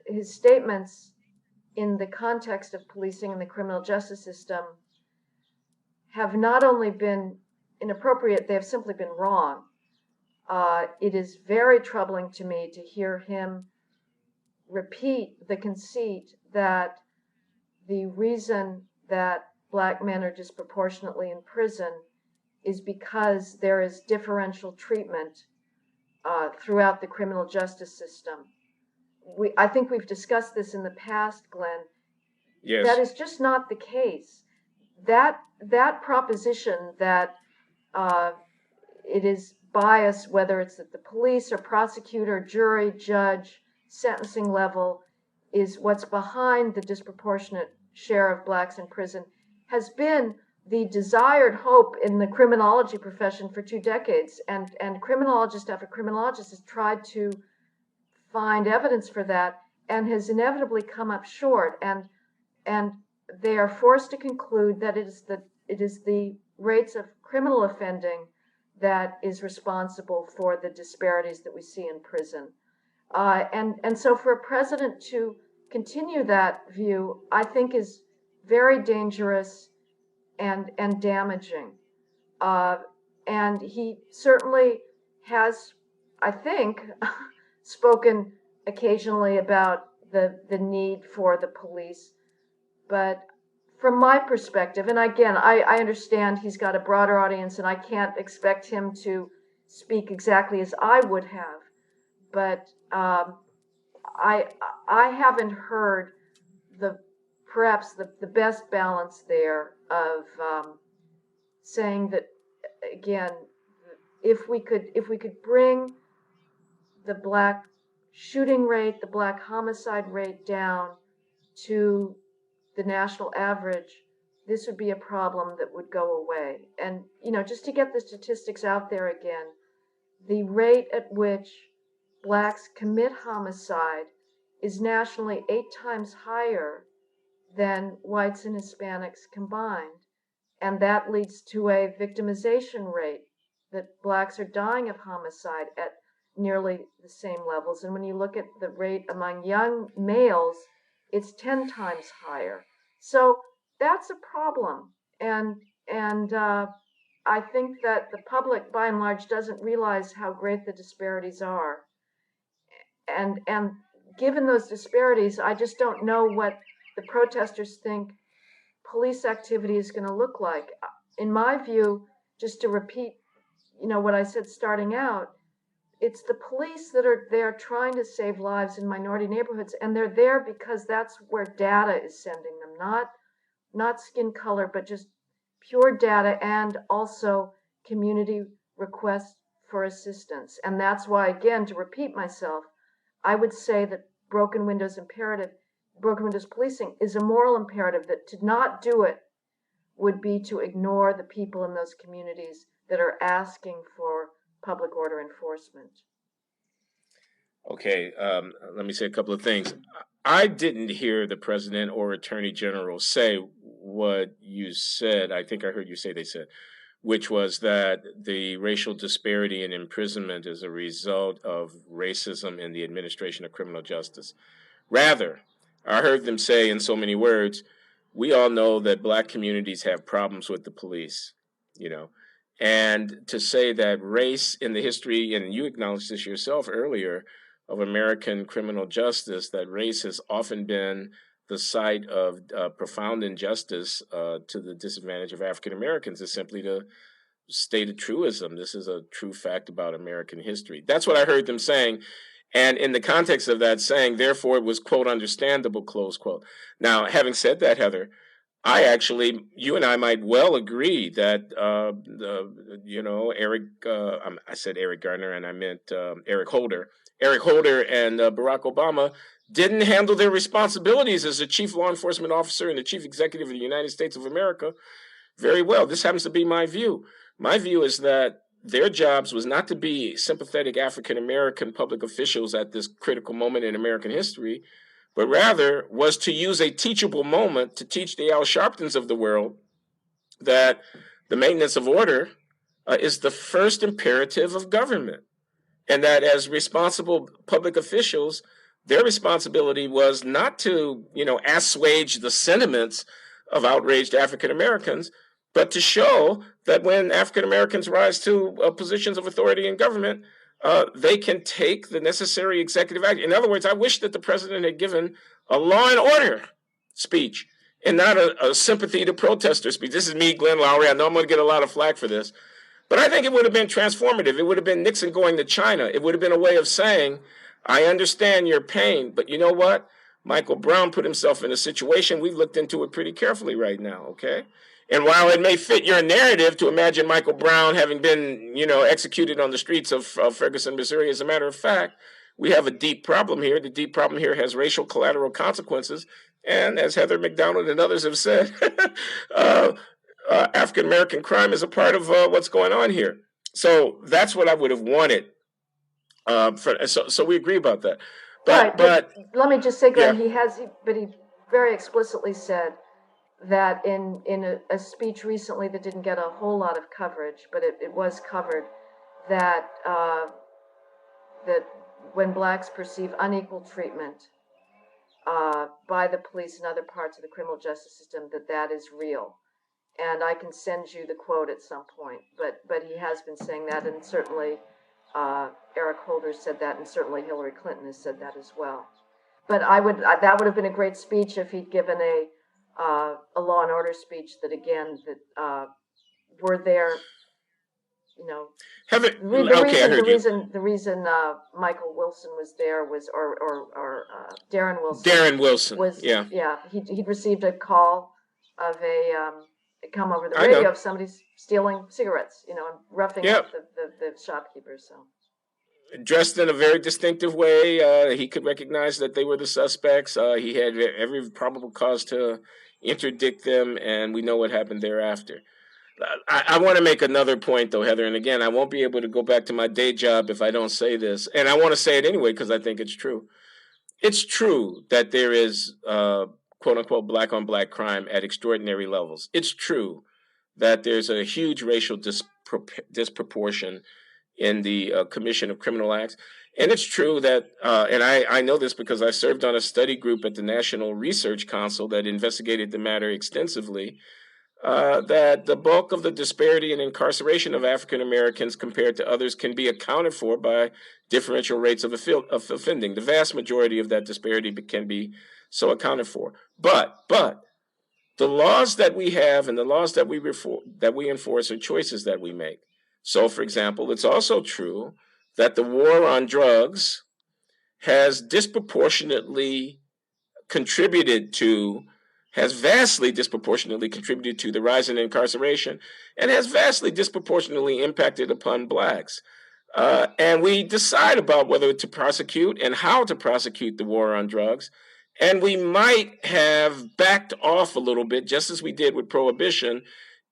his statements in the context of policing and the criminal justice system have not only been inappropriate, they have simply been wrong. It is very troubling to me to hear him repeat the conceit that the reason that black men are disproportionately in prison is because there is differential treatment throughout the criminal justice system. I think we've discussed this in the past, Glenn. Yes. That is just not the case. That proposition that it is biased, whether it's at the police or prosecutor, jury, judge, sentencing level, is what's behind the disproportionate share of blacks in prison, has been the desired hope in the criminology profession for 2 decades. And criminologist after criminologist has tried to find evidence for that and has inevitably come up short. And they are forced to conclude that it is the rates of criminal offending that is responsible for the disparities that we see in prison. And so for a president to continue that view, I think is very dangerous and damaging. And he certainly has, I think, spoken occasionally about the need for the police. But from my perspective, and again, I understand he's got a broader audience and I can't expect him to speak exactly as I would have, but I haven't heard perhaps the best balance there of saying that, again, if we could bring the black shooting rate, the black homicide rate down to the national average, this would be a problem that would go away. And, just to get the statistics out there again, the rate at which blacks commit homicide is nationally 8 times higher than whites and Hispanics combined. And that leads to a victimization rate that blacks are dying of homicide at nearly the same levels. And when you look at the rate among young males, it's 10 times higher. So that's a problem. And I think that the public, by and large, doesn't realize how great the disparities are. And given those disparities, I just don't know what the protesters think police activity is going to look like. In my view, just to repeat, what I said starting out, it's the police that are there trying to save lives in minority neighborhoods, and they're there because that's where data is sending them, not skin color, but just pure data, and also community requests for assistance. And that's why, again, to repeat myself, I would say that broken windows policing is a moral imperative, that to not do it would be to ignore the people in those communities that are asking for public order enforcement. Okay, let me say a couple of things. I didn't hear the president or attorney general say what you said. I think I heard you say they said, which was that the racial disparity in imprisonment is a result of racism in the administration of criminal justice. Rather, I heard them say in so many words, we all know that black communities have problems with the police, and to say that race in the history, and you acknowledged this yourself earlier, of American criminal justice, that race has often been the site of profound injustice to the disadvantage of African Americans, is simply to state a truism. This is a true fact about American history. That's what I heard them saying. And in the context of that, saying, therefore, it was, quote, understandable, close quote. Now, having said that, Heather, you and I might well agree that, Eric, I said Eric Garner and I meant Eric Holder. Eric Holder and Barack Obama didn't handle their responsibilities as the chief law enforcement officer and the chief executive of the United States of America very well. This happens to be my view. My view is that their jobs was not to be sympathetic African American public officials at this critical moment in American history, but rather was to use a teachable moment to teach the Al Sharptons of the world that the maintenance of order is the first imperative of government, and that as responsible public officials, their responsibility was not to, assuage the sentiments of outraged African Americans, but to show that when African Americans rise to positions of authority in government, they can take the necessary executive action. In other words, I wish that the president had given a law and order speech and not a sympathy to protester speech. This is me, Glenn Loury. I know I'm going to get a lot of flack for this, but I think it would have been transformative. It would have been Nixon going to China. It would have been a way of saying, I understand your pain, but you know what? Michael Brown put himself in a situation. We've looked into it pretty carefully right now, okay? And while it may fit your narrative to imagine Michael Brown having been, executed on the streets of Ferguson, Missouri, as a matter of fact, we have a deep problem here. The deep problem here has racial collateral consequences. And as Heather McDonald and others have said, African-American crime is a part of what's going on here. So that's what I would have wanted. So we agree about that. But let me just say, Glenn, yeah. he very explicitly said that in a speech recently that didn't get a whole lot of coverage, but it was covered, that that when blacks perceive unequal treatment by the police and other parts of the criminal justice system, that is real. And I can send you the quote at some point, but he has been saying that, and certainly Eric Holder said that, and certainly Hillary Clinton has said that as well. But that would have been a great speech if he'd given a law and order speech that, again, that were there, the reason Michael Wilson was there was, or Darren Wilson. Darren Wilson was, yeah. He'd received a call of come over the radio of somebody stealing cigarettes, and roughing up the shopkeepers. So. Dressed in a very distinctive way. He could recognize that they were the suspects. He had every probable cause to interdict them, and we know what happened thereafter. I want to make another point, though, Heather, and again, I won't be able to go back to my day job if I don't say this, and I want to say it anyway because I think it's true. It's true that there is quote-unquote black-on-black crime at extraordinary levels. It's true that there's a huge racial disproportion in the commission of criminal acts. And it's true that, and I know this because I served on a study group at the National Research Council that investigated the matter extensively, that the bulk of the disparity in incarceration of African Americans compared to others can be accounted for by differential rates of offending. The vast majority of that disparity can be so accounted for. But the laws that we have and the laws that we enforce are choices that we make. So, for example, it's also true that the war on drugs has vastly disproportionately contributed to the rise in incarceration and has vastly disproportionately impacted upon blacks. And we decide about whether to prosecute and how to prosecute the war on drugs. And we might have backed off a little bit, just as we did with prohibition,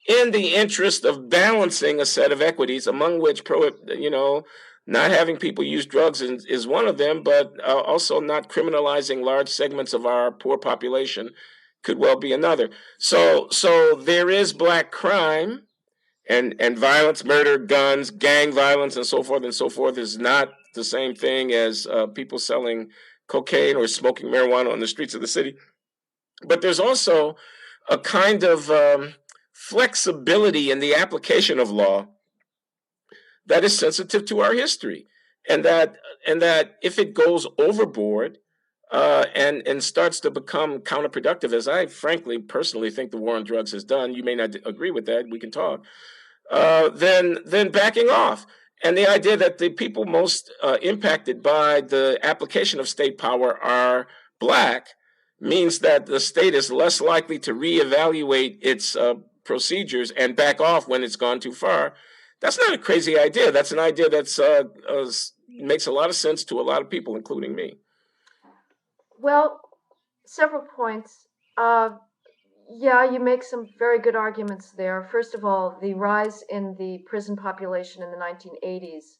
in the interest of balancing a set of equities, among which, not having people use drugs is one of them, but also not criminalizing large segments of our poor population could well be another. So there is black crime and violence, murder, guns, gang violence, and so forth is not the same thing as people selling cocaine or smoking marijuana on the streets of the city. But there's also a kind of flexibility in the application of law that is sensitive to our history, and that if it goes overboard and starts to become counterproductive, as I frankly personally think the war on drugs has done, you may not agree with that, we can talk, then backing off. And the idea that the people most impacted by the application of state power are black means that the state is less likely to reevaluate its procedures and back off when it's gone too far. That's not a crazy idea. That's an idea that's makes a lot of sense to a lot of people, including me. Well, several points. Yeah, you make some very good arguments there. First of all, the rise in the prison population in the 1980s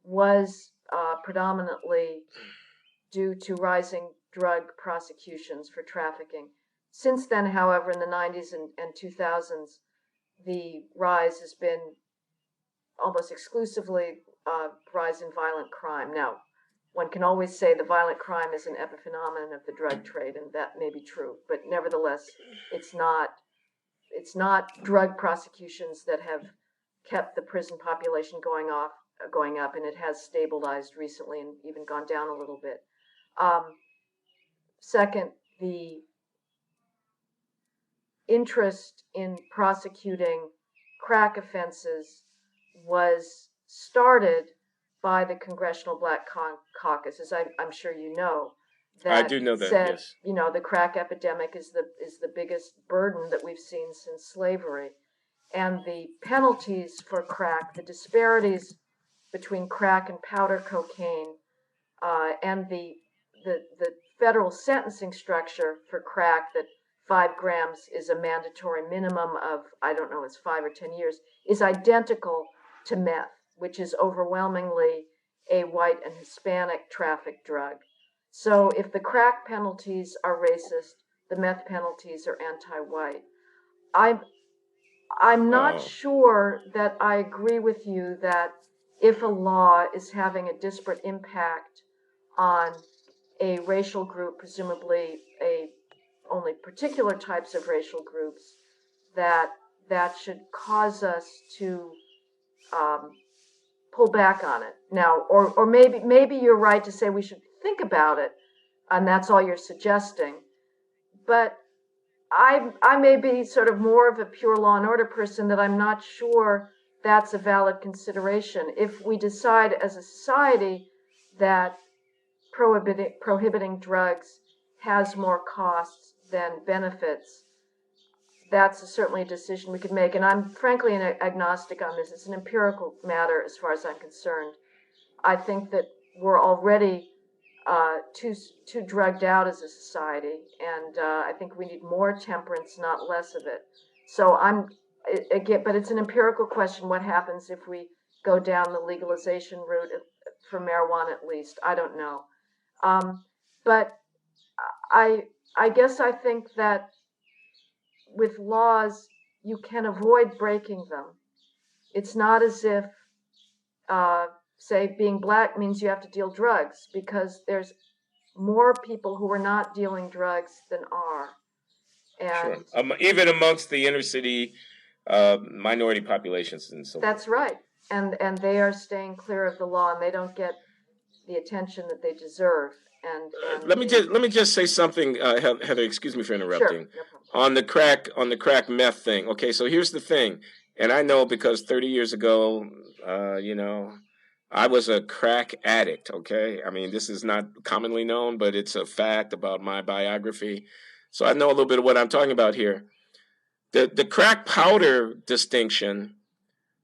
was predominantly due to rising drug prosecutions for trafficking. Since then, however, in the 90s and 2000s, the rise has been almost exclusively rise in violent crime. Now, one can always say the violent crime is an epiphenomenon of the drug trade, and that may be true, but nevertheless, it's not drug prosecutions that have kept the prison population going up, and it has stabilized recently and even gone down a little bit. Second, the interest in prosecuting crack offenses was started by the Congressional Black Caucus, as I'm sure you know. I do know that, said, yes. You know, the crack epidemic is the biggest burden that we've seen since slavery, and the penalties for crack, the disparities between crack and powder cocaine, and the federal sentencing structure for crack, that 5 grams is a mandatory minimum of, I don't know, it's 5 or 10 years, is identical to meth, which is overwhelmingly a white and Hispanic trafficked drug. So if the crack penalties are racist, the meth penalties are anti-white. I'm not sure that I agree with you that if a law is having a disparate impact on a racial group, presumably only particular types of racial groups, that should cause us to pull back on it. Now, or maybe you're right to say we should think about it, and that's all you're suggesting. But I may be sort of more of a pure law and order person, that I'm not sure that's a valid consideration. If we decide as a society that prohibiting drugs has more costs than benefits, that's certainly a decision we could make. And I'm frankly an agnostic on this. It's an empirical matter as far as I'm concerned. I think that we're already too drugged out as a society, and I think we need more temperance, not less of it. So again, but it's an empirical question. What happens if we go down the legalization route for marijuana, at least? I don't know. But I guess I think that with laws, you can avoid breaking them. It's not as if, say, being black means you have to deal drugs, because there's more people who are not dealing drugs than are. And sure. Even amongst the inner city minority populations and so that's forth. right. And they are staying clear of the law, and they don't get the attention that they deserve. And let me just say something, Heather. Excuse me for interrupting. Sure, no on the crack meth thing. Okay, so here's the thing, and I know because 30 years ago, I was a crack addict. Okay, I mean this is not commonly known, but it's a fact about my biography. So I know a little bit of what I'm talking about here. The crack powder distinction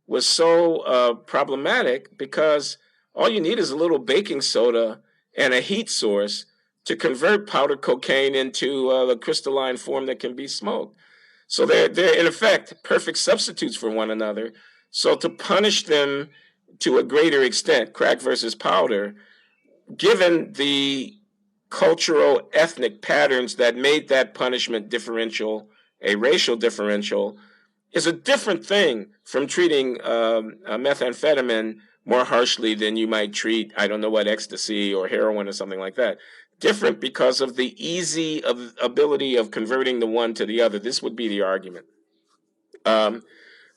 was so problematic because all you need is a little baking soda and a heat source to convert powdered cocaine into a crystalline form that can be smoked. So they're in effect perfect substitutes for one another. So to punish them to a greater extent, crack versus powder, given the cultural ethnic patterns that made that punishment differential a racial differential, is a different thing from treating methamphetamine more harshly than you might treat, I don't know what, ecstasy or heroin or something like that. Different because of the easy ability of converting the one to the other. This would be the argument. Well,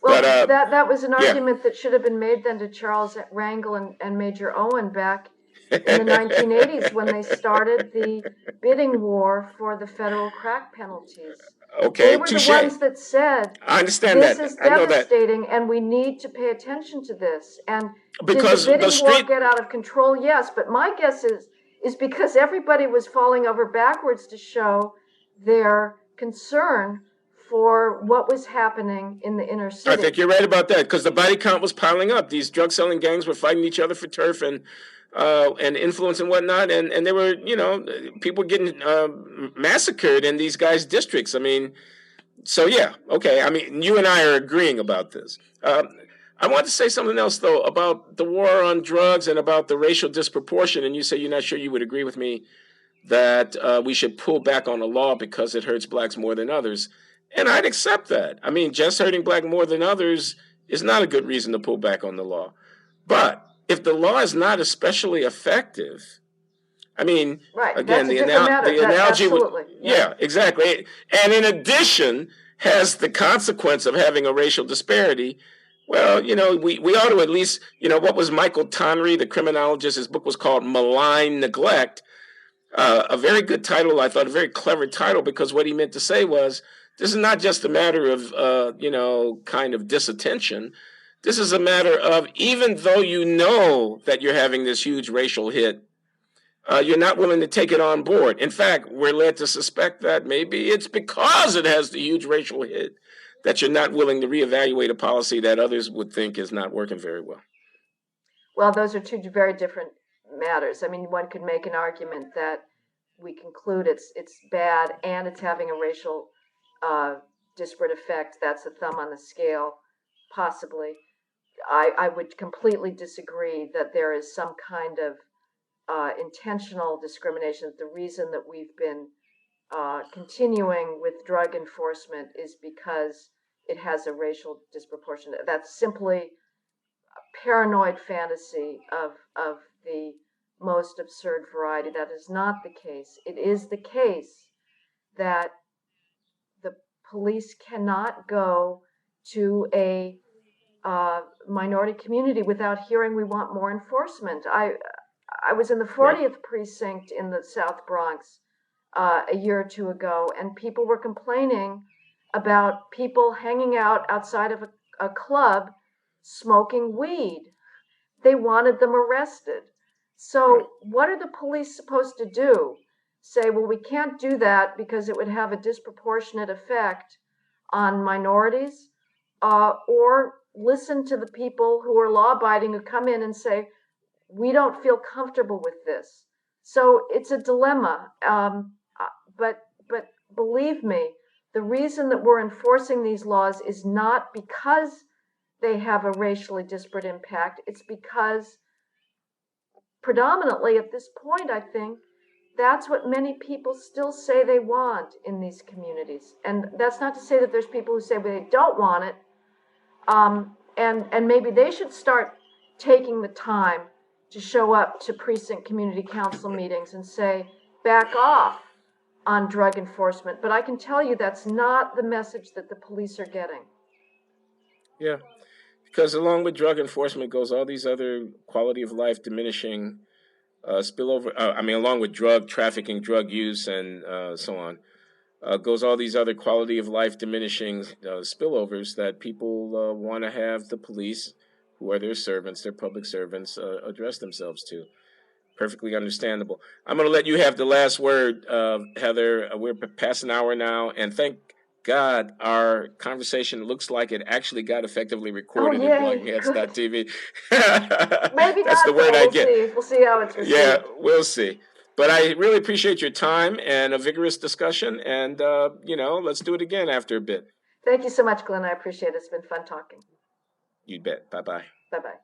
that was an argument that should have been made then to Charles Rangel and Major Owen back in the 1980s when they started the bidding war for the federal crack penalties. Okay, They were the touche. ones that said, I understand this that. is I know that. devastating and we need to pay attention to this. And did the Because the bidding war street, get out of control? Yes, but my guess is because everybody was falling over backwards to show their concern for what was happening in the inner I city. think you're right about that, because the body count was piling up. These drug selling gangs were fighting each other for turf and influence and whatnot, and they were, people getting massacred in these guys' districts. I mean, so yeah, okay. I mean, you and I are agreeing about this. I want to say something else though about the war on drugs and about the racial disproportion. And you say you're not sure you would agree with me that we should pull back on the law because it hurts blacks more than others. And I'd accept that. I mean, just hurting black more than others is not a good reason to pull back on the law. But if the law is not especially effective, I mean, Right, again, that's a different matter. the analogy would, Absolutely. yeah, exactly. And in addition, has the consequence of having a racial disparity. Well, we ought to at least, what was Michael Tonry, the criminologist? His book was called Malign Neglect. A very good title, I thought, a very clever title, because what he meant to say was, this is not just a matter of, kind of disattention. This is a matter of, even though you know that you're having this huge racial hit, you're not willing to take it on board. In fact, we're led to suspect that maybe it's because it has the huge racial hit that you're not willing to reevaluate a policy that others would think is not working very well. Well, those are two very different matters. I mean, one could make an argument that we conclude it's bad and it's having a racial disparate effect. That's a thumb on the scale, possibly. I would completely disagree that there is some kind of intentional discrimination. The reason that we've been continuing with drug enforcement is because it has a racial disproportion. That's simply a paranoid fantasy of the most absurd variety. That is not the case. It is the case that the police cannot go to a minority community without hearing we want more enforcement. I was in the 40th precinct in the South Bronx a year or two ago, and people were complaining about people hanging out outside of a club smoking weed. They wanted them arrested. So, what are the police supposed to do? Say, well, we can't do that because it would have a disproportionate effect on minorities, or listen to the people who are law abiding who come in and say, we don't feel comfortable with this. So it's a dilemma. But believe me, the reason that we're enforcing these laws is not because they have a racially disparate impact. It's because predominantly at this point, I think, that's what many people still say they want in these communities. And that's not to say that there's people who say they don't want it. And maybe they should start taking the time to show up to precinct community council meetings and say, back off on drug enforcement. But I can tell you that's not the message that the police are getting. Yeah, because along with drug enforcement goes all these other quality of life diminishing spillover. Along with drug trafficking, drug use, and so on, goes all these other quality of life diminishing spillovers that people want to have the police, who are their servants, their public servants, address themselves to. Perfectly understandable. I'm going to let you have the last word, Heather. We're past an hour now, and thank God our conversation looks like it actually got effectively recorded in BloggingHeads.tv. Maybe That's not, the word I get. We'll see how it's received. Yeah, we'll see. But I really appreciate your time and a vigorous discussion, and, let's do it again after a bit. Thank you so much, Glenn. I appreciate it. It's been fun talking. You bet. Bye-bye. Bye-bye.